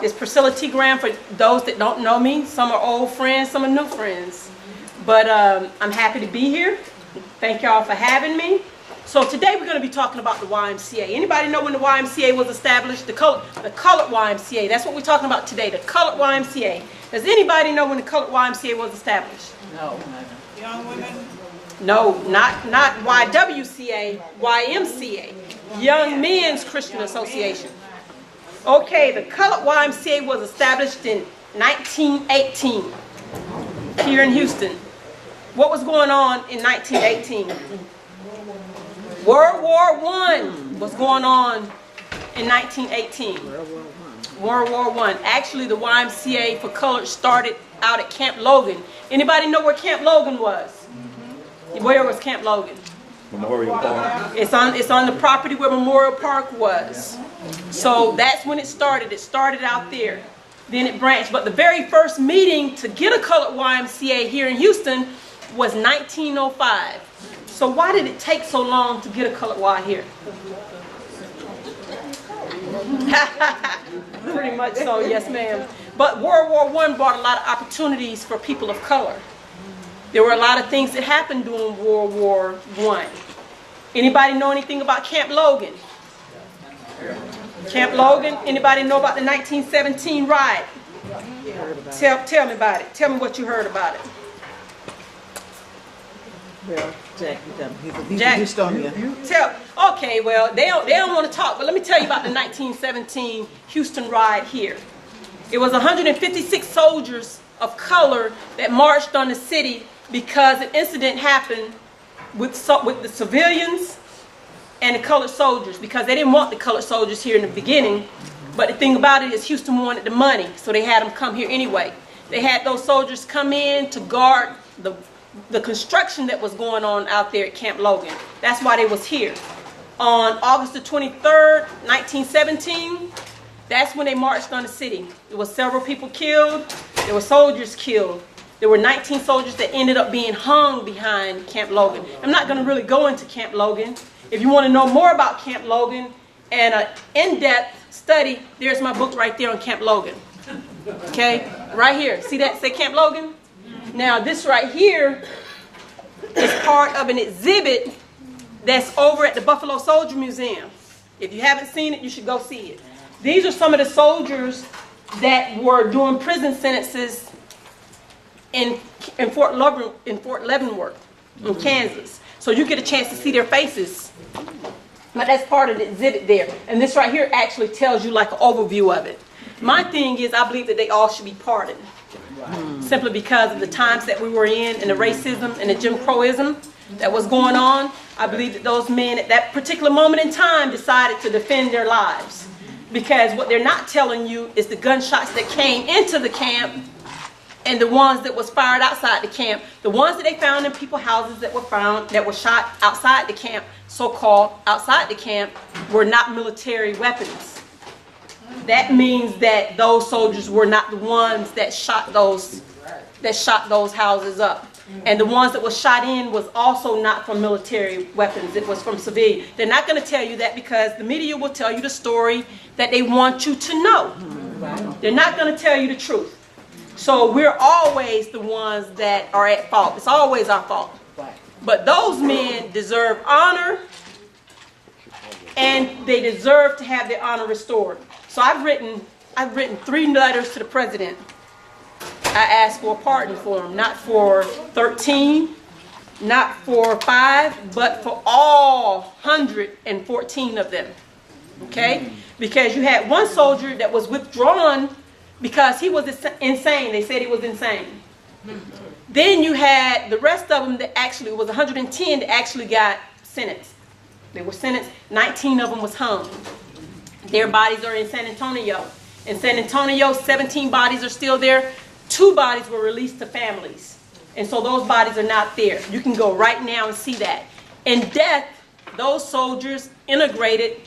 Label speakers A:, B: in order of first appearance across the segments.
A: is Priscilla T. Graham for those that don't know me. Some are old friends, some are new friends. But I'm happy to be here. Thank y'all for having me. So today we're going to be talking about the YMCA. Anybody know when the YMCA was established? The colored YMCA. That's what we're talking about today, the colored YMCA. Does anybody know when the colored YMCA was established?
B: No.
C: Young women?
A: No, not YWCA, YMCA, Young Men's Christian Association. Okay, the colored YMCA was established in 1918 here in Houston. What was going on in 1918? World War I was going on in 1918. World War I. Actually, the YMCA for colored started out at Camp Logan. Anybody know where Camp Logan was? Where was Camp Logan?
D: Memorial Park.
A: It's on the property where Memorial Park was. So that's when it started. It started out there. Then it branched. But the very first meeting to get a colored YMCA here in Houston was 1905. So why did it take so long to get a colored Y here? Pretty much so, yes ma'am. But World War I brought a lot of opportunities for people of color. There were a lot of things that happened during World War I. Anybody know anything about Camp Logan? Camp Logan? Anybody know about the 1917 riot? Tell me about it. Tell me what you heard about it.
B: Well, Jack, he's
A: Jack,
B: a Houstonian.
A: Okay, well, they don't want to talk, but let me tell you about the 1917 Houston riot here. It was 156 soldiers of color that marched on the city because an incident happened with the civilians and the colored soldiers, because they didn't want the colored soldiers here in the beginning. But the thing about it is Houston wanted the money, so they had them come here anyway. They had those soldiers come in to guard the construction that was going on out there at Camp Logan. That's why they was here. On August the 23rd, 1917, that's when they marched on the city. There was several people killed. There were soldiers killed. There were 19 soldiers that ended up being hung behind Camp Logan. I'm not going to really go into Camp Logan. If you want to know more about Camp Logan and an in-depth study, there's my book right there on Camp Logan. Okay, right here. See that? Say Camp Logan. Now this right here is part of an exhibit that's over at the Buffalo Soldier Museum. If you haven't seen it, you should go see it. These are some of the soldiers that were doing prison sentences in Fort Leavenworth, in Kansas. So you get a chance to see their faces. But that's part of the exhibit there. And this right here actually tells you like an overview of it. My thing is, I believe that they all should be pardoned. Simply because of the times that we were in and the racism and the Jim Crowism that was going on. I believe that those men at that particular moment in time decided to defend their lives. Because what they're not telling you is the gunshots that came into the camp and the ones that was fired outside the camp. The ones that they found in people's houses that were shot outside the camp, so-called outside the camp, were not military weapons. That means that those soldiers were not the ones that shot those houses up. And the ones that were shot in was also not from military weapons. It was from civilian. They're not going to tell you that because the media will tell you the story that they want you to know. They're not going to tell you the truth. So we're always the ones that are at fault. It's always our fault. But those men deserve honor, and they deserve to have their honor restored. So I've written 3 letters to the president. I asked for a pardon for him, not for 13, not for 5, but for all 114 of them. Okay? Because you had one soldier that was withdrawn because he was insane. They said he was insane. Then you had the rest of them that actually, it was 110 that actually got sentenced. They were sentenced, 19 of them was hung. Their bodies are in San Antonio. In San Antonio, 17 bodies are still there. 2 bodies were released to families. And so those bodies are not there. You can go right now and see that. In death, those soldiers integrated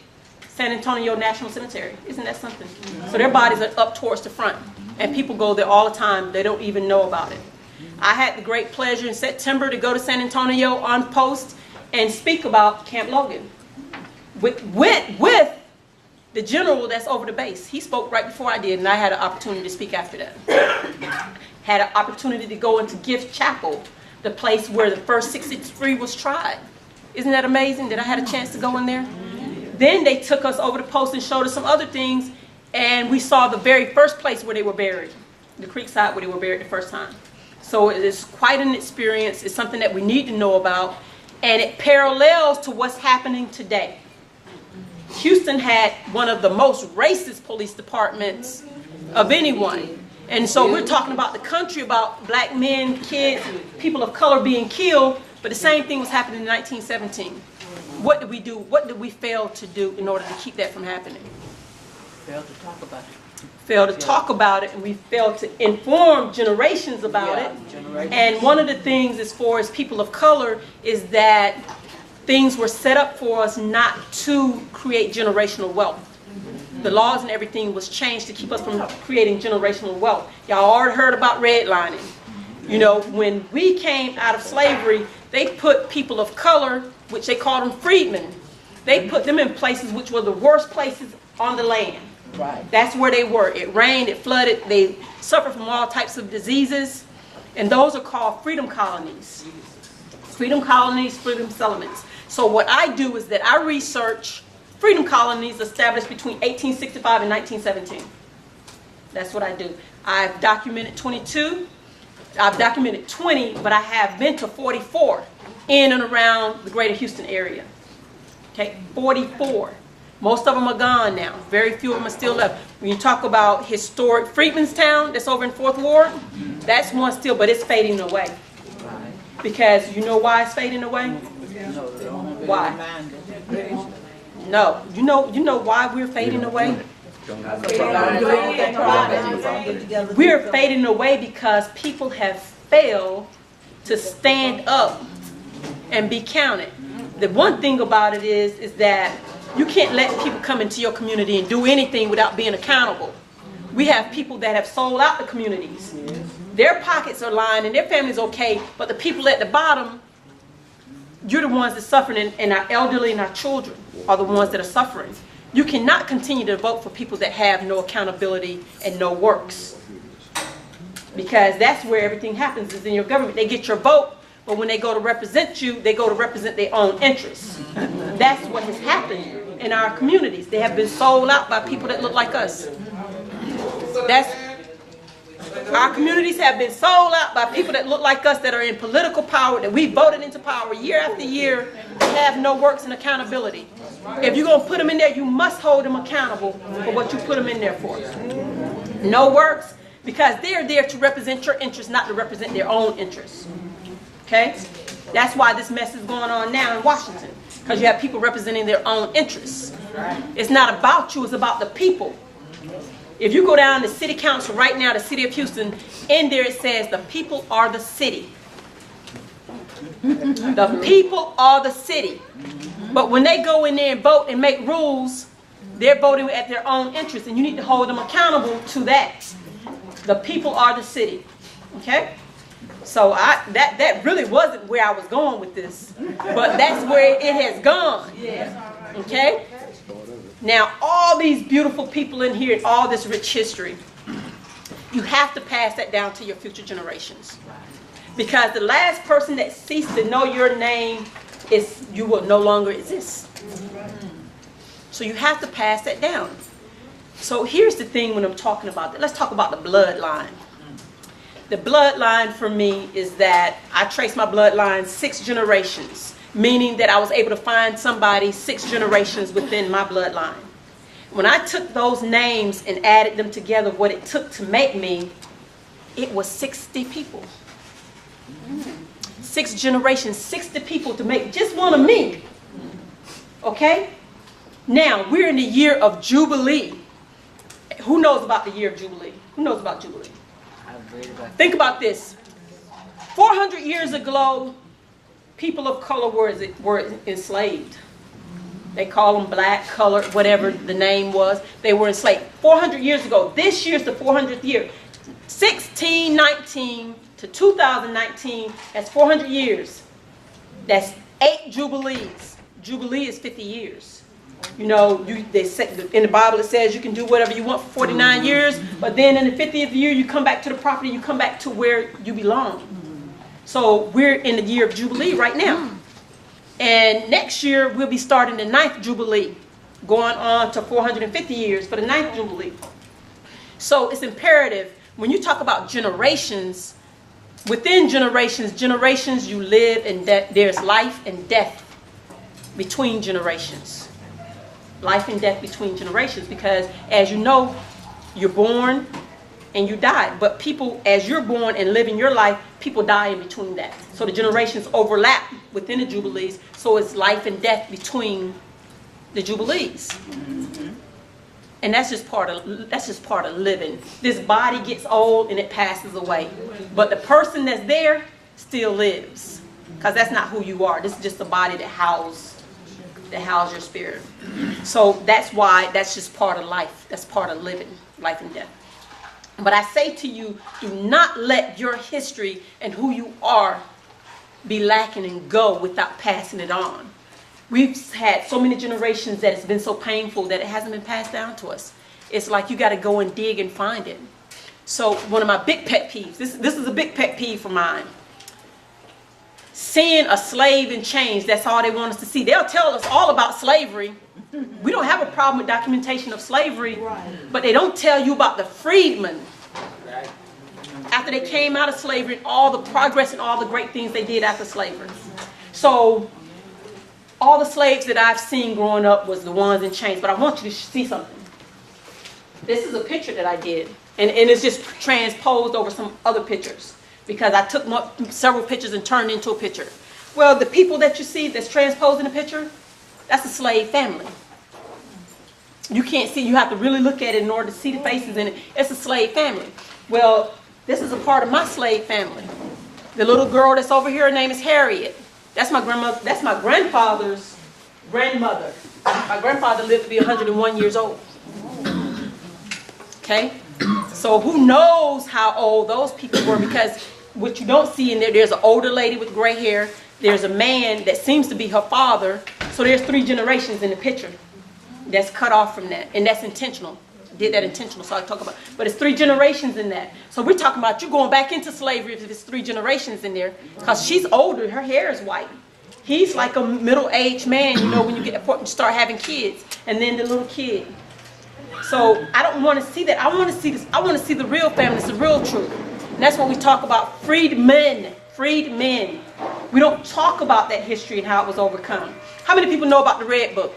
A: San Antonio National Cemetery. Isn't that something? So their bodies are up towards the front. And people go there all the time. They don't even know about it. I had the great pleasure in September to go to San Antonio on post and speak about Camp Logan with The general that's over the base, he spoke right before I did, and I had an opportunity to speak after that. Had an opportunity to go into Gift Chapel, the place where the first 63 was tried. Isn't that amazing that I had a chance to go in there? Then they took us over the post and showed us some other things, and we saw the very first place where they were buried, the creek side where they were buried the first time. So it is quite an experience. It's something that we need to know about, and it parallels to what's happening today. Houston had one of the most racist police departments of anyone. And so we're talking about the country, about black men, kids, people of color being killed, but the same thing was happening in 1917. What did we do? What did we fail to do in order to keep that from happening?
B: Failed to talk about it.
A: Failed to talk about it, and we failed to inform generations about it. And one of the things as far as people of color is that things were set up for us not to create generational wealth. The laws and everything was changed to keep us from creating generational wealth. Y'all already heard about redlining. You know, when we came out of slavery, they put people of color, which they called them freedmen, they put them in places which were the worst places on the land.
B: Right.
A: That's where they were. It rained, it flooded, they suffered from all types of diseases, and those are called freedom colonies. Freedom colonies, freedom settlements. So what I do is that I research freedom colonies established between 1865 and 1917. That's what I do. I've documented 22. I've documented 20, but I have been to 44 in and around the greater Houston area. Okay, 44. Most of them are gone now. Very few of them are still left. When you talk about historic Freedmanstown that's over in 4th Ward, that's one still, but it's fading away. Because you know why it's fading away? Why? No. You know why we're fading away? We're fading away because people have failed to stand up and be counted. The one thing about it is that you can't let people come into your community and do anything without being accountable. We have people that have sold out the communities. Their pockets are lined and their family's okay, but the people at the bottom, you're the ones that are suffering, and our elderly and our children are the ones that are suffering. You cannot continue to vote for people that have no accountability and no works. Because that's where everything happens, is in your government. They get your vote, but when they go to represent you, they go to represent their own interests. That's what has happened in our communities. They have been sold out by people that look like us. Our communities have been sold out by people that look like us, that are in political power, that we voted into power year after year, that have no works and accountability. If you're going to put them in there, you must hold them accountable for what you put them in there for. No works, because they're there to represent your interests, not to represent their own interests. Okay? That's why this mess is going on now in Washington, because you have people representing their own interests. It's not about you, it's about the people. If you go down to city council right now, the city of Houston, in there it says the people are the city. The people are the city. But when they go in there and vote and make rules, they're voting at their own interest, and you need to hold them accountable to that. The people are the city. Okay? So that really wasn't where I was going with this, but that's where it has gone. Okay? Now, all these beautiful people in here, all this rich history, you have to pass that down to your future generations. Because the last person that ceased to know your name is, you will no longer exist. So you have to pass that down. So here's the thing when I'm talking about that. Let's talk about the bloodline. The bloodline for me is that I trace my bloodline 6 generations. Meaning that I was able to find somebody 6 generations within my bloodline. When I took those names and added them together, what it took to make me, it was 60 people. 6 generations, 60 people to make just one of me. Okay? Now, we're in the year of Jubilee. Who knows about the year of Jubilee? Who knows about Jubilee? Think about this. 400 years ago, people of color were enslaved. They call them black, colored, whatever the name was. They were enslaved 400 years ago. This year's the 400th year. 1619 to 2019, that's 400 years. That's 8 jubilees. Jubilee is 50 years. You know, they say, in the Bible it says you can do whatever you want for 49 years, but then in the 50th year you come back to the property, you come back to where you belong. So we're in the year of Jubilee right now. And next year we'll be starting the 9th Jubilee, going on to 450 years for the 9th Jubilee. So it's imperative, when you talk about generations, within generations you live, and there's life and death between generations. Life and death between generations, because as you know, you're born and you die. But people, as you're born and living your life, people die in between that. So the generations overlap within the Jubilees, so it's life and death between the Jubilees. And that's just part of living. This body gets old and it passes away. But the person that's there still lives. Because that's not who you are. This is just the body that houses your spirit. So that's why that's just part of life. That's part of living, life and death. But I say to you, do not let your history and who you are be lacking and go without passing it on. We've had so many generations that it's been so painful that it hasn't been passed down to us. It's like you got to go and dig and find it. So one of my big pet peeves, this is a big pet peeve for mine. Seeing a slave in chains, that's all they want us to see. They'll tell us all about slavery. We don't have a problem with documentation of slavery, but they don't tell you about the freedmen. After they came out of slavery, all the progress and all the great things they did after slavery. So all the slaves that I've seen growing up was the ones in chains. But I want you to see something. This is a picture that I did. And it's just transposed over some other pictures. Because I took several pictures and turned into a picture. Well, the people that you see that's transposed in the picture, that's a slave family. You can't see. You have to really look at it in order to see the faces in it. It's a slave family. Well, this is a part of my slave family. The little girl that's over here, her name is Harriet. That's my grandmother. That's my grandfather's grandmother. My grandfather lived to be 101 years old. Okay? So who knows how old those people were, because what you don't see in there, there's an older lady with gray hair. There's a man that seems to be her father. So there's 3 generations in the picture that's cut off from that. And that's intentional. Did that intentional, so I talk about. But it's 3 generations in that. So we're talking about you going back into slavery if it's 3 generations in there. Because she's older. Her hair is white. He's like a middle-aged man, you know, when you start having kids. And then the little kid. So I don't want to see that. I want to see this. I want to see the real family. It's the real truth. And that's what we talk about. Freed men. Freed men. We don't talk about that history and how it was overcome. How many people know about the Red Book?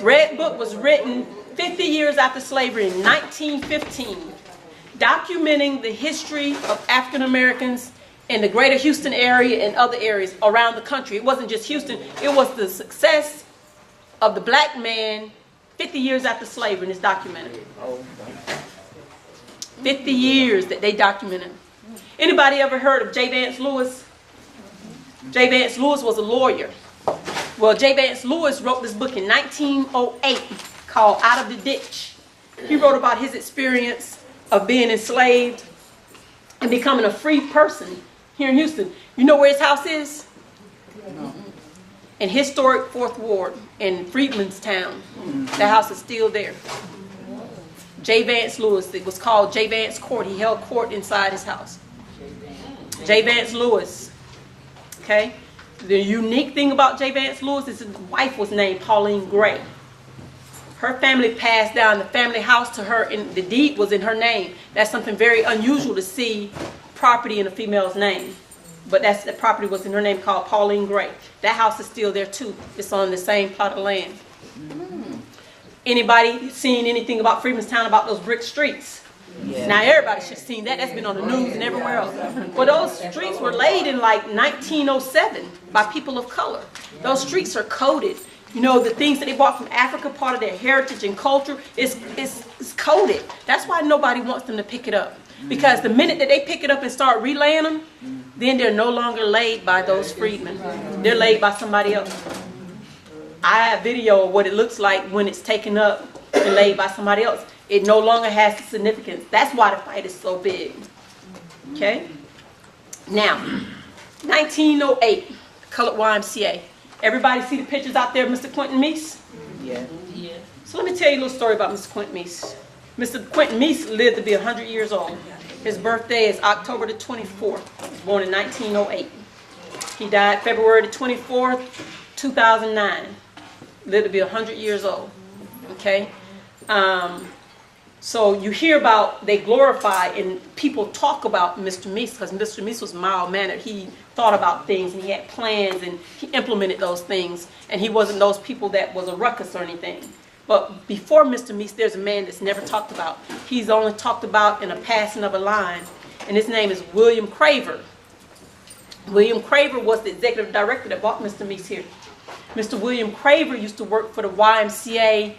A: Red Book was written 50 years after slavery in 1915, documenting the history of African Americans in the greater Houston area and other areas around the country. It wasn't just Houston. It was the success of the black man 50 years after slavery, and it's documented. 50 years that they documented. Anybody ever heard of J. Vance Lewis? J. Vance Lewis was a lawyer. Well, J. Vance Lewis wrote this book in 1908 called Out of the Ditch. He wrote about his experience of being enslaved and becoming a free person here in Houston. You know where his house is? No. In historic 4th Ward in Freedmanstown. The house is still there. J. Vance Lewis. It was called J. Vance Court. He held court inside his house. J. Vance Lewis. Okay? The unique thing about J. Vance Lewis is his wife was named Pauline Gray. Her family passed down the family house to her, and the deed was in her name. That's something very unusual to see property in a female's name. But the property was in her name, called Pauline Gray. That house is still there too. It's on the same plot of land. Anybody seen anything about Freedmanstown, about those brick streets? Yeah. Now everybody should have seen that. That's been on the news and everywhere else. Well, those streets were laid in like 1907 by people of color. Those streets are coded. You know, the things that they brought from Africa, part of their heritage and culture, is coded. That's why nobody wants them to pick it up. Because the minute that they pick it up and start relaying them, then they're no longer laid by those freedmen. They're laid by somebody else. I have video of what it looks like when it's taken up and laid by somebody else. It no longer has the significance. That's why the fight is so big. Okay? Now, 1908, colored YMCA. Everybody see the pictures out there of Mr. Quentin Meese?
B: Yeah.
A: So let me tell you a little story about Mr. Quentin Meese. Mr. Quentin Meese lived to be 100 years old. His birthday is October the 24th. He was born in 1908. He died February the 24th, 2009. Lived to be 100 years old. Okay? So you hear about, they glorify and people talk about Mr. Meese because Mr. Meese was mild-mannered. He thought about things and he had plans and he implemented those things. And he wasn't those people that was a ruckus or anything. But before Mr. Meese, there's a man that's never talked about. He's only talked about in a passing of a line. And his name is William Craver. William Craver was the executive director that brought Mr. Meese here. Mr. William Craver used to work for the YMCA,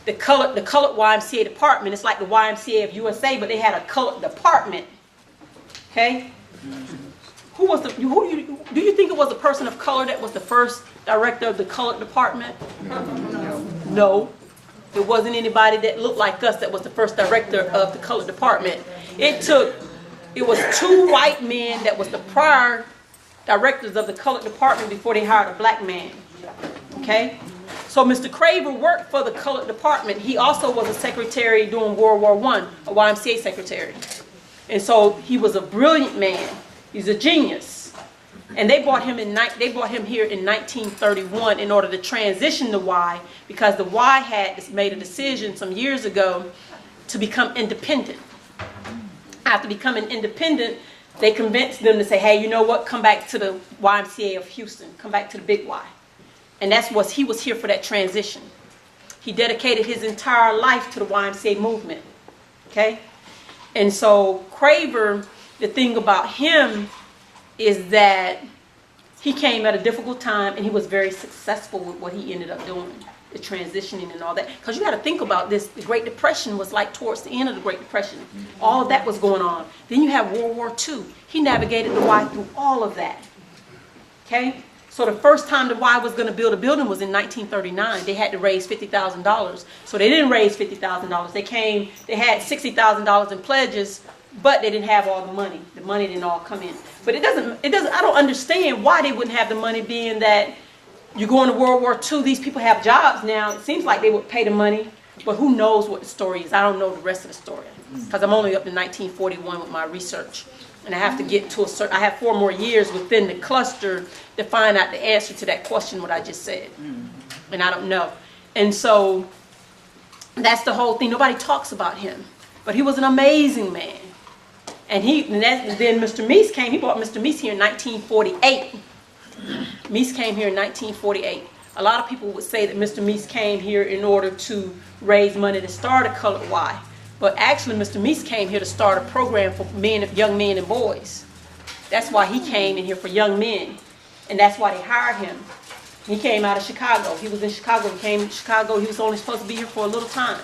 A: the colored YMCA department. It's like the YMCA of USA, but they had a colored department. Okay? Do you think it was a person of color that was the first director of the colored department? No. It wasn't anybody that looked like us that was the first director of the colored department. It was two white men that was the prior directors of the colored department before they hired a black man. Okay? So Mr. Craver worked for the colored department. He also was a secretary during World War I, a YMCA secretary. And so he was a brilliant man. He's a genius. And they brought him here in 1931 in order to transition the Y, because the Y had made a decision some years ago to become independent. After becoming independent, they convinced them to say, hey, you know what, come back to the YMCA of Houston, come back to the big Y. And he was here for that transition. He dedicated his entire life to the YMCA movement. Okay? And so Craver, the thing about him is that he came at a difficult time and he was very successful with what he ended up doing, the transitioning and all that. Because you got to think about this, the Great Depression was like towards the end of the Great Depression. All of that was going on. Then you have World War II. He navigated the Y through all of that. Okay? So the first time the Y was going to build a building was in 1939. They had to raise $50,000. So they didn't raise $50,000. They had $60,000 in pledges, but they didn't have all the money. The money didn't all come in. But it doesn't, I don't understand why they wouldn't have the money, being that you go into World War II, these people have jobs now. It seems like they would pay the money, but who knows what the story is. I don't know the rest of the story because I'm only up to 1941 with my research. And I have to get to I have 4 more years within the cluster to find out the answer to that question, what I just said. And I don't know. And so that's the whole thing. Nobody talks about him. But he was an amazing man. And then Mr. Meese came. He brought Mr. Meese here in 1948. Meese came here in 1948. A lot of people would say that Mr. Meese came here in order to raise money to start a colored Y. But actually, Mr. Meese came here to start a program for young men and boys. That's why he came in here, for young men. And that's why they hired him. He came out of Chicago. He was in Chicago. He came to Chicago. He was only supposed to be here for a little time.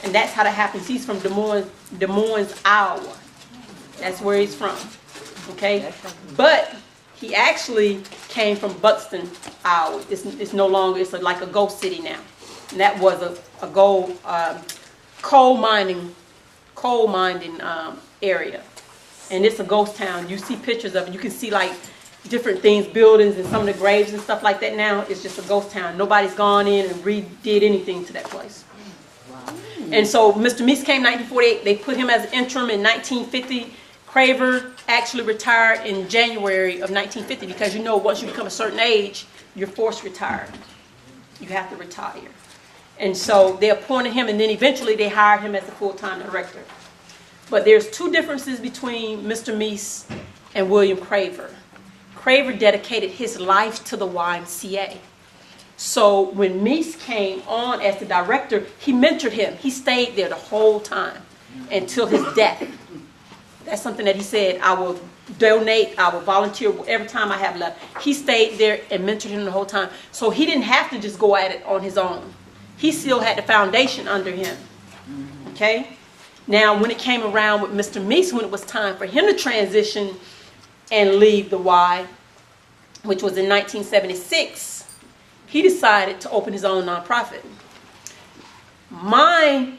A: And that's how that happens. He's from Des Moines, Iowa. That's where he's from. Okay? But he actually came from Buxton, Iowa. It's no longer, it's like a ghost city now. And that was a coal mining area. And it's a ghost town. You see pictures of it. You can see like different things, buildings and some of the graves and stuff like that now. It's just a ghost town. Nobody's gone in and redid anything to that place. Wow. And so Mr. Meese came in 1948. They put him as an interim in 1950. Craver actually retired in January of 1950 because you know once you become a certain age, you're forced retired. You have to retire. And so they appointed him, and then eventually they hired him as the full-time director. But there's 2 differences between Mr. Meese and William Craver. Craver dedicated his life to the YMCA. So when Meese came on as the director, he mentored him. He stayed there the whole time until his death. That's something that he said, I will donate, I will volunteer every time I have left. He stayed there and mentored him the whole time. So he didn't have to just go at it on his own. He still had the foundation under him. Okay? Now, when it came around with Mr. Meese, when it was time for him to transition and leave the Y, which was in 1976, he decided to open his own nonprofit. My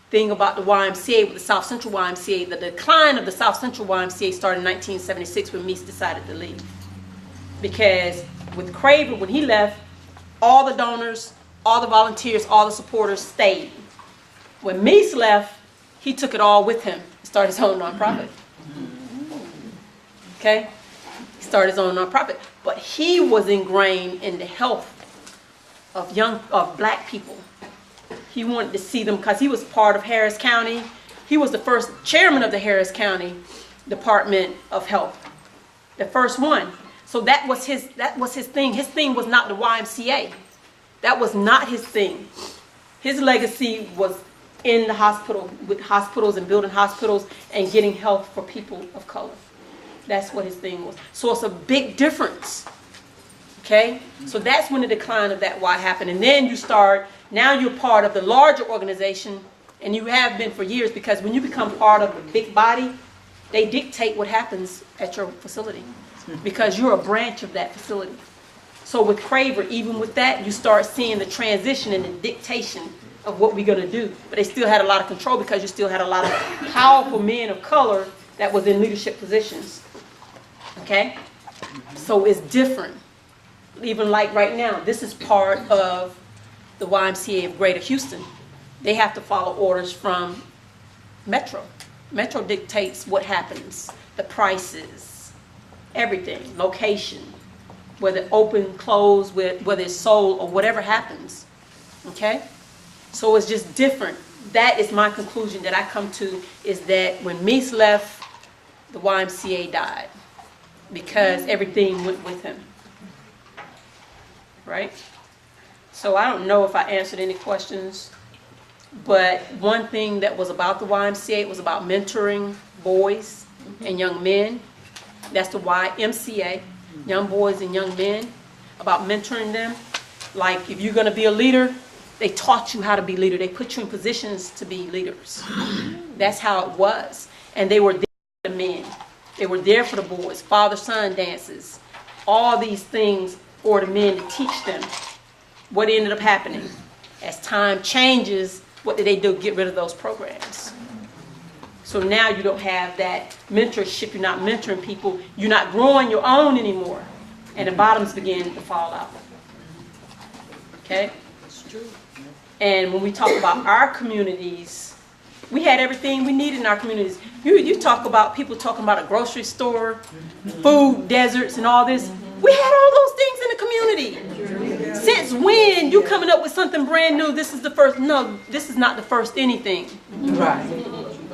A: thing about the YMCA with the South Central YMCA, the decline of the South Central YMCA started in 1976 when Meese decided to leave. Because with Craver, when he left, all the donors, all the volunteers, all the supporters stayed. When Meese left, he took it all with him and started his own nonprofit. Okay? He started his own nonprofit. But he was ingrained in the health of black people. He wanted to see them because he was part of Harris County. He was the first chairman of the Harris County Department of Health. The first one. So that was his thing. His thing was not the YMCA. That was not his thing. His legacy was in the hospital, with hospitals and building hospitals and getting health for people of color. That's what his thing was. So it's a big difference. Okay? So that's when the decline of that Y happened. And then now you're part of the larger organization, and you have been for years, because when you become part of the big body, they dictate what happens at your facility because you're a branch of that facility. So with Craver, even with that, you start seeing the transition and the dictation of what we're going to do. But they still had a lot of control because you still had a lot of powerful men of color that was in leadership positions. Okay? So it's different. Even like right now, this is part of the YMCA of Greater Houston. They have to follow orders from Metro. Metro dictates what happens, the prices, everything, location, whether open, close, whether it's sold or whatever happens. Okay? So it's just different. That is my conclusion that I come to, is that when Meese left, the YMCA died because everything went with him. Right? So I don't know if I answered any questions, but one thing that was about the YMCA, it was about mentoring boys and young men. That's the YMCA, young boys and young men, about mentoring them. Like if you're going to be a leader, they taught you how to be a leader. They put you in positions to be leaders. That's how it was. And they were there for the men. They were there for the boys, father-son dances, all these things for the men to teach them. What ended up happening? As time changes, what did they do? Get rid of those programs. So now you don't have that mentorship. You're not mentoring people. You're not growing your own anymore. And the bottoms begin to fall out. Okay?
B: It's true.
A: And when we talk about our communities, we had everything we needed in our communities. You talk about people talking about a grocery store, food deserts and all this. We had all those things in the community. Since when you coming up with something brand new? This is the first. No, this is not the first anything.
B: Right.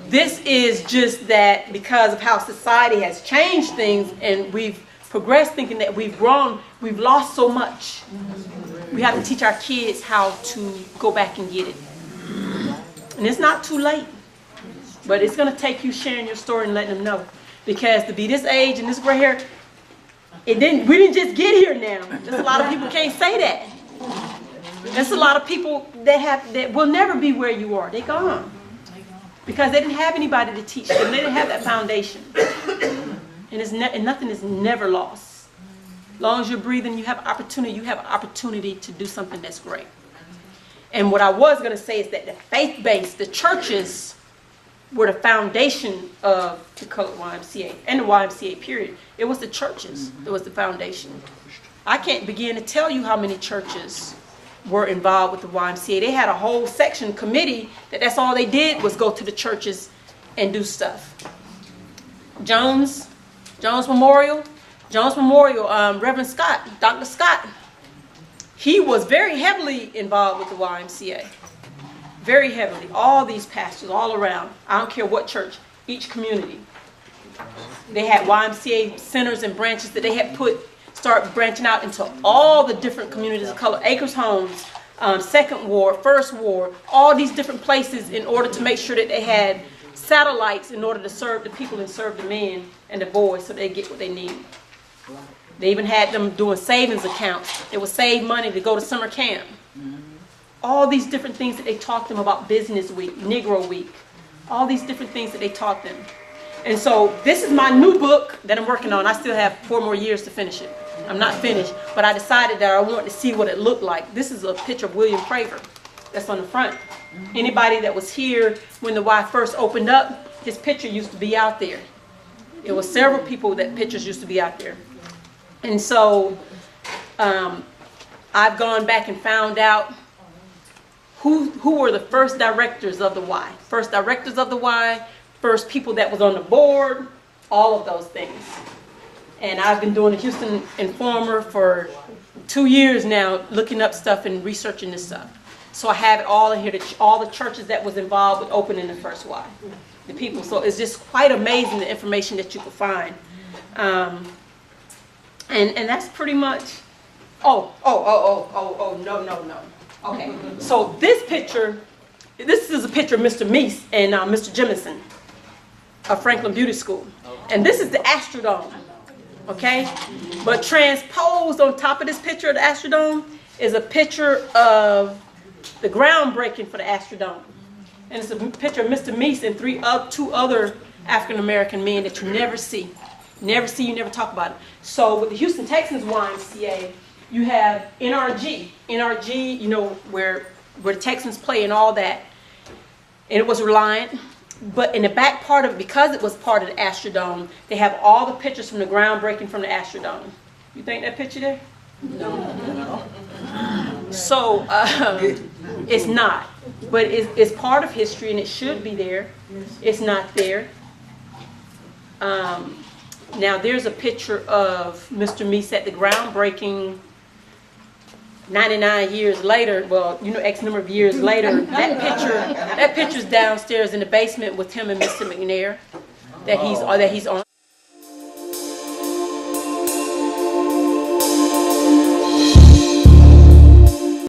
A: This is just that because of how society has changed things and we've progressed, thinking that we've grown, we've lost so much. We have to teach our kids how to go back and get it. And it's not too late. But it's going to take you sharing your story and letting them know. Because to be this age and this gray hair, we didn't just get here now. There's a lot of people can't say that. There's a lot of people that will never be where you are. They're gone. Because they didn't have anybody to teach them. They didn't have that foundation. And nothing is never lost. As long as you're breathing, you have an opportunity to do something that's great. And what I was going to say is that the faith-based, the churches, were the foundation of the colored YMCA and the YMCA period. It was the churches that was the foundation. I can't begin to tell you how many churches were involved with the YMCA. They had a whole section committee that's all they did was go to the churches and do stuff. Jones Memorial, Reverend Scott, Dr. Scott, he was very heavily involved with the YMCA. Very heavily. All these pastors all around. I don't care what church, each community. They had YMCA centers and branches that they had start branching out into all the different communities of color. Acres Homes, Second Ward, First Ward, all these different places in order to make sure that they had satellites in order to serve the people and serve the men and the boys so they get what they need. They even had them doing savings accounts. They would save money to go to summer camp. All these different things that they taught them about Business Week, Negro Week, all these different things that they taught them. And so this is my new book that I'm working on. I still have 4 more years to finish it. I'm not finished, but I decided that I wanted to see what it looked like. This is a picture of William Craver that's on the front. Anybody that was here when the Y first opened up, his picture used to be out there. It was several people that pictures used to be out there. And so I've gone back and found out who were the first directors of the Y. First directors of the Y, first people that was on the board, all of those things. And I've been doing the Houston Informer for 2 years now, looking up stuff and researching this stuff. So I have it all in here, all the churches that was involved with opening the first Y, the people. So it's just quite amazing the information that you can find. And that's pretty much, no. Okay, so this is a picture of Mr. Meese and Mr. Jemison of Franklin Beauty School. And this is the Astrodome, okay? But transposed on top of this picture of the Astrodome is a picture of the groundbreaking for the Astrodome. And it's a picture of Mr. Meese and two other African-American men that you never see. You never talk about it. So with the Houston Texans YMCA, you have NRG, you know, where the Texans play and all that. And it was Reliant. But in the back part of it, because it was part of the Astrodome, they have all the pictures from the groundbreaking from the Astrodome. You think that picture there? No. So it's not. But it's part of history and it should be there. It's not there. Now there's a picture of Mr. Meese at the groundbreaking 99 years later, well, you know, X number of years later. That picture's downstairs in the basement with him and Mr. McNair that he's on.